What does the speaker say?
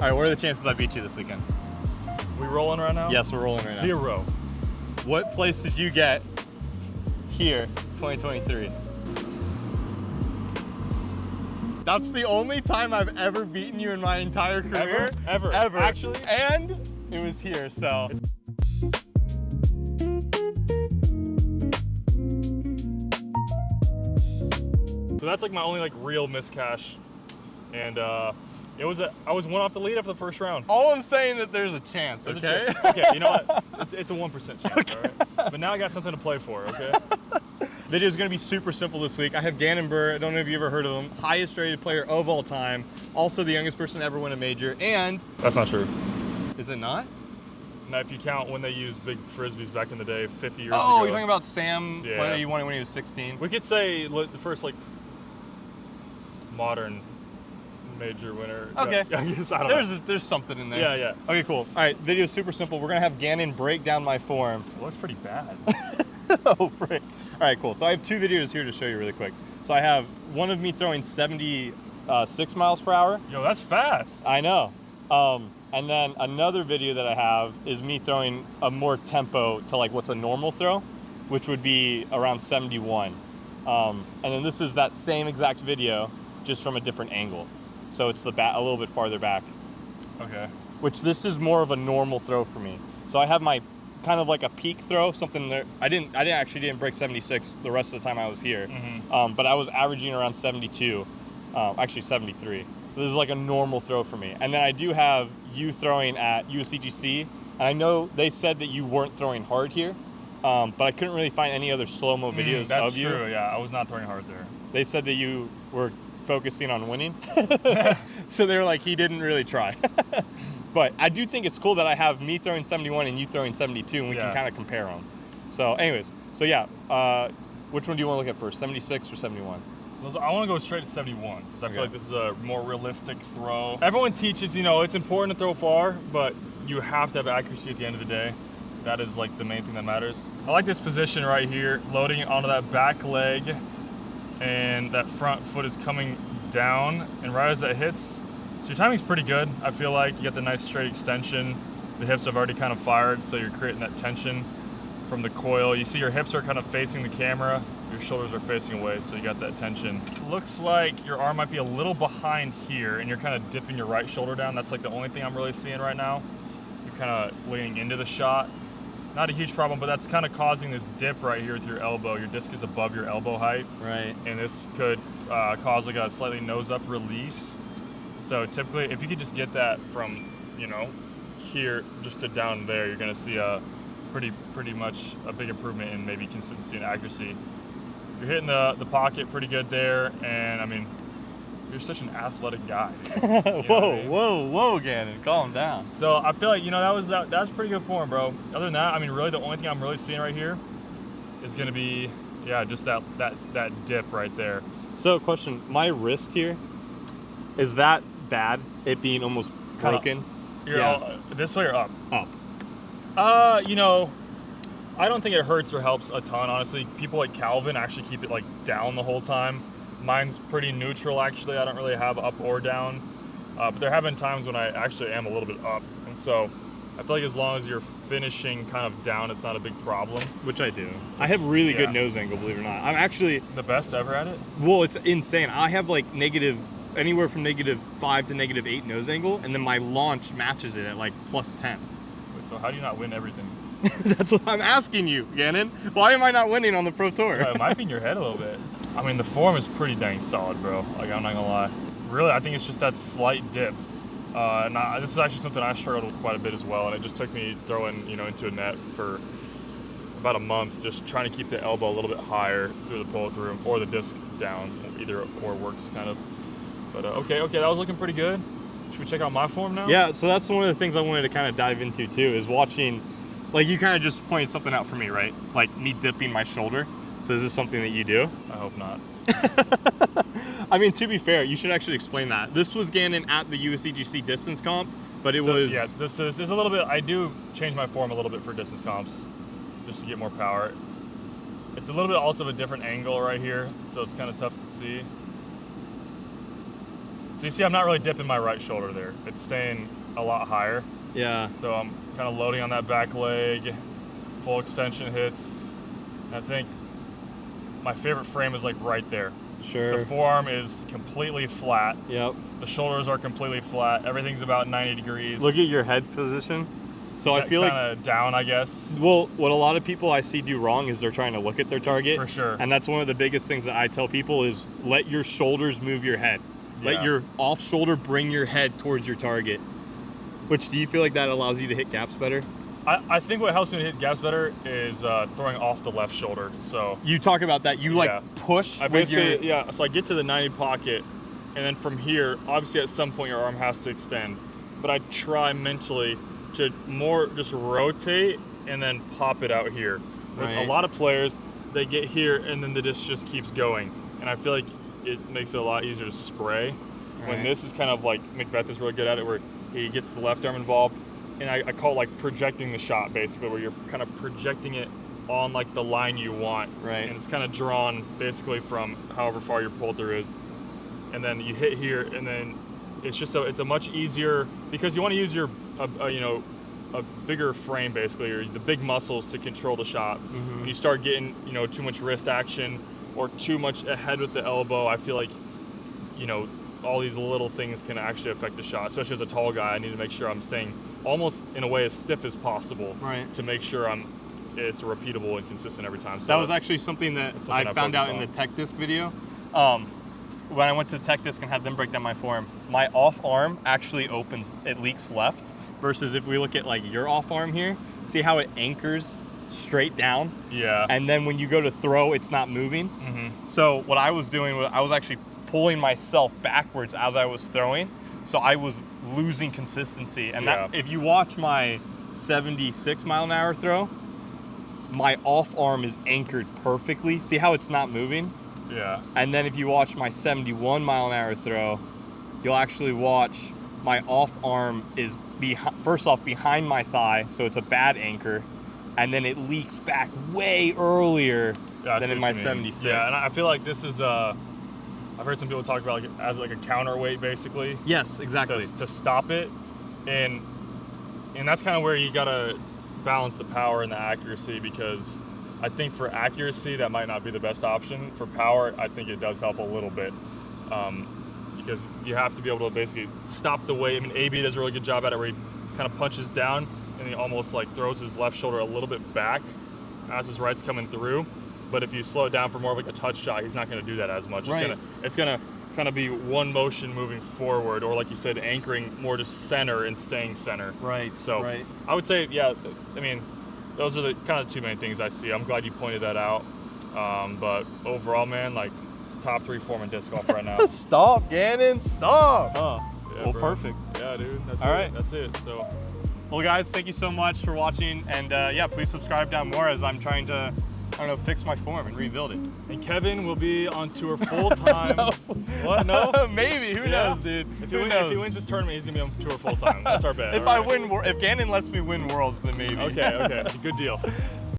All right, what are the chances I beat you this weekend? We rolling right now? Yes, we're rolling right now. 0. What place did you get here, 2023? That's the only time I've ever beaten you in my entire career. Ever. Actually? And it was here, so. So that's like my only like real miscash. And I was one off the lead after the first round. All I'm saying that there's a chance, There's okay? a chance. Okay, you know what? It's a 1% chance, okay. All right? But now I got something to play for, okay? Video is going to be super simple this week. I have Gannon Buhr. I don't know if you ever heard of him. Highest rated player of all time. Also the youngest person to ever win a major. And That's not true. is it not? Now, if you count when they used big frisbees back in the day, 50 years ago. Oh, you're talking about Sam, Yeah. when he won it when he was 16? We could say the first like modern major winner. Okay. I guess, I don't know. There's something in there. Yeah, yeah. Okay, cool. All right, video is super simple. We're going to have Gannon break down my form. Well, that's pretty bad. Oh, frick. All right, cool. So I have 2 videos here to show you really quick. So I have one of me throwing 76 miles per hour. Yo, that's fast. I know. And then another video that I have is me throwing a more tempo to like what's a normal throw, which would be around 71. And then this is that same exact video, just from a different angle. So it's the a little bit farther back. Okay. Which this is more of a normal throw for me. So I have my kind of like a peak throw, something that I actually didn't break 76 the rest of the time I was here. Mm-hmm. But I was averaging around 72, actually 73. This is like a normal throw for me. And then I do have you throwing at USCGC. And I know they said that you weren't throwing hard here, but I couldn't really find any other slow-mo videos of you. That's true, yeah. I was not throwing hard there. They said that you were focusing on winning. So they were like, he didn't really try. But I do think it's cool that I have me throwing 71 and you throwing 72, and we can kind of compare them. So anyways, so yeah, which one do you want to look at first, 76 or 71? I want to go straight to 71 because I feel like this is a more realistic throw. Everyone teaches, it's important to throw far, but you have to have accuracy at the end of the day. That is like the main thing that matters. I like this position right here, loading onto that back leg, and that front foot is coming down, and right as that hits, so your timing's pretty good. I feel like you get the nice straight extension. The hips have already kind of fired, so you're creating that tension from the coil. You see your hips are kind of facing the camera, your shoulders are facing away, so you got that tension. Looks like your arm might be a little behind here, and you're kind of dipping your right shoulder down. That's like the only thing I'm really seeing right now. You're kind of leaning into the shot. Not a huge problem, but that's kind of causing this dip right here with your elbow. Your disc is above your elbow height. Right. And this could cause like a slightly nose up release. So typically, if you could just get that from, here just to down there, you're gonna see a pretty much a big improvement in maybe consistency and accuracy. You're hitting the pocket pretty good there, and I mean, you're such an athletic guy. Whoa, Gannon, calm down. So I feel like that was pretty good form, bro. Other than that, I mean, really the only thing I'm really seeing right here is gonna be, just that dip right there. So question, my wrist here, is that bad? It being almost broken? This way or up? Up. I don't think it hurts or helps a ton, honestly. People like Calvin actually keep it like down the whole time. Mine's pretty neutral, actually. I don't really have up or down. But there have been times when I actually am a little bit up. And so I feel like as long as you're finishing kind of down, it's not a big problem. Which I do. I have really good nose angle, believe it or not. I'm actually the best ever at it? Well, it's insane. I have like anywhere from -5 to -8 nose angle, and then my launch matches it at like +10. Wait, so how do you not win everything? That's what I'm asking you, Gannon. Why am I not winning on the Pro Tour? It might be in your head a little bit. I mean, the form is pretty dang solid, bro. Like, I'm not gonna lie. Really, I think it's just that slight dip. This is actually something I struggled with quite a bit as well, and it just took me throwing, into a net for about a month, just trying to keep the elbow a little bit higher through the pull-through, or the disc down. Either or works, kind of. But okay, that was looking pretty good. Should we check out my form now? Yeah, so that's one of the things I wanted to kind of dive into too, is watching, like you kind of just pointed something out for me, right? Like me dipping my shoulder. So is this something that you do? I hope not. I mean, to be fair, you should actually explain that. This was Gannon at the USCGC distance comp, but it was... Yeah, this is a little bit... I do change my form a little bit for distance comps, just to get more power. It's a little bit also of a different angle right here, so it's kind of tough to see. So you see I'm not really dipping my right shoulder there. It's staying a lot higher. Yeah. So I'm kind of loading on that back leg, full extension hits. I think my favorite frame is like right there. Sure. The forearm is completely flat. Yep. The shoulders are completely flat. Everything's about 90 degrees. Look at your head position. So I feel like kind of down, I guess. Well, what a lot of people I see do wrong is they're trying to look at their target. For sure. And that's one of the biggest things that I tell people is let your shoulders move your head. Let your off shoulder bring your head towards your target. Which, do you feel like that allows you to hit gaps better? I think what helps me to hit gaps better is throwing off the left shoulder. So you talk about that. You like push with your... So I get to the 90 pocket, and then from here, obviously at some point your arm has to extend. But I try mentally to more just rotate and then pop it out here. With a lot of players, they get here and then the disc just keeps going. And I feel like it makes it a lot easier to spray. When this is kind of like, Macbeth is really good at it, where he gets the left arm involved. And I call it like projecting the shot, basically, where you're kind of projecting it on like the line you want. Right. And it's kind of drawn basically from however far your pull through is. And then you hit here, and then it's just it's a much easier, because you want to use your a bigger frame basically, or the big muscles to control the shot. When you start getting too much wrist action or too much ahead with the elbow, I feel like all these little things can actually affect the shot. Especially as a tall guy, I need to make sure I'm staying almost in a way as stiff as possible to make sure it's repeatable and consistent every time. So that was actually something that I found out in the tech disc video. When I went to tech disc and had them break down my form, my off arm actually opens, it leaks left, versus if we look at like your off arm here, see how it anchors straight down? Yeah. And then when you go to throw, it's not moving. So what I was doing was I was actually pulling myself backwards as I was throwing. So I was losing consistency. And that, if you watch my 76 mile an hour throw, my off arm is anchored perfectly. See how it's not moving? Yeah. And then if you watch my 71 mile an hour throw, you'll actually watch my off arm is first off behind my thigh, so it's a bad anchor, and then it leaks back way earlier than in my 76. Yeah, and I feel like this is I've heard some people talk about like as like a counterweight basically. Yes, exactly. To stop it, and that's kind of where you gotta balance the power and the accuracy, because I think for accuracy that might not be the best option. For power, I think it does help a little bit, because you have to be able to basically stop the weight. I mean, AB does a really good job at it, where he kind of punches down and he almost like throws his left shoulder a little bit back as his right's coming through. But if you slow it down for more of like a touch shot, he's not going to do that as much. It's gonna kind of be one motion moving forward, or like you said, anchoring more to center and staying center. Right. So I would say, I mean, those are the kind of two main things I see. I'm glad you pointed that out. But overall, man, like top 3 form in disc golf right now. Stop, Gannon, stop. Yeah, well, bro. perfect. Yeah, dude. That's All it. right. That's it. So. Well, guys, thank you so much for watching, and please subscribe down more as I'm trying to, fix my form and rebuild it. And Kevin will be on tour full time. No. What? No? Maybe. Who knows, dude? If he wins this tournament, he's gonna be on tour full time. That's our bet. If Gannon lets me win Worlds, then maybe. Okay. Good deal.